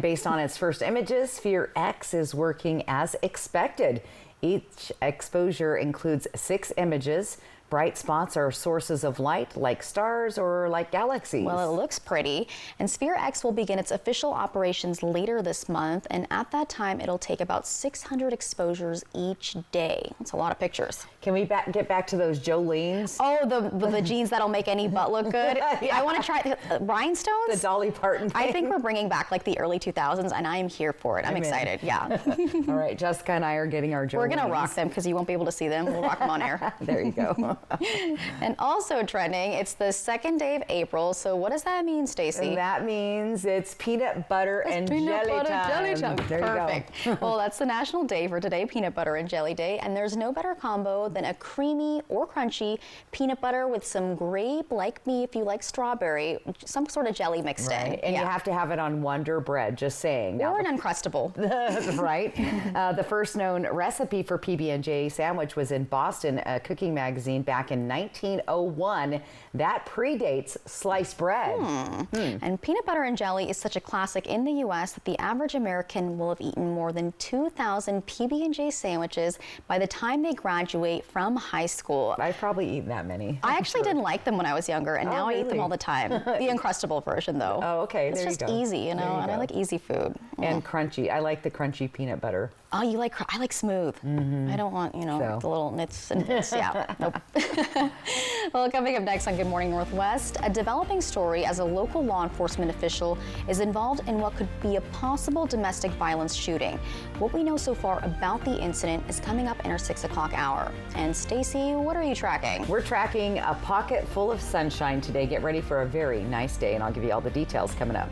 based on its first images, Sphere X is working as expected. Each exposure includes 6 images. Bright spots are sources of light like stars or like galaxies. Well, it looks pretty. And Sphere X will begin its official operations later this month. And at that time, it'll take about 600 exposures each day. That's a lot of pictures. Can we get back to those Jolenes? Oh, the jeans that'll make any butt look good. Yeah. I want to try rhinestones. The Dolly Parton thing. I think we're bringing back like the early 2000s, and I am here for it. I'm excited. Yeah. All right, Jessica and I are getting our Jolenes. We're going to rock them because you won't be able to see them. We'll rock them on air. There you go. And also trending, it's the second day of April. So what does that mean, Stacey? That means it's peanut butter and jelly time. There Perfect. You go. Well, that's the national day for today, peanut butter and jelly day. And there's no better combo than a creamy or crunchy peanut butter with some grape, like me, if you like strawberry, some sort of jelly mixed in. And you have to have it on Wonder Bread, just saying. Or an Uncrustable. Right. The first known recipe for PB&J sandwich was in Boston, a cooking magazine, back in 1901. That predates sliced bread. And peanut butter and jelly is such a classic in the U.S. that the average American will have eaten more than 2,000 PB&J sandwiches by the time they graduate from high school. I've probably eaten that many. I actually didn't like them when I was younger, and now I eat them all the time. The Uncrustable version, though. Oh, okay. It's just easy, you know, and I like easy food. And crunchy. I like the crunchy peanut butter. Oh, I like smooth. I don't want, you know, the little nits and bits. Yeah, nope. Well, coming up next on Good Morning Northwest, a developing story as a local law enforcement official is involved in what could be a possible domestic violence shooting. What we know so far about the incident is coming up in our 6 o'clock hour. And Stacey, what are you tracking? We're tracking a pocket full of sunshine today. Get ready for a very nice day, and I'll give you all the details coming up.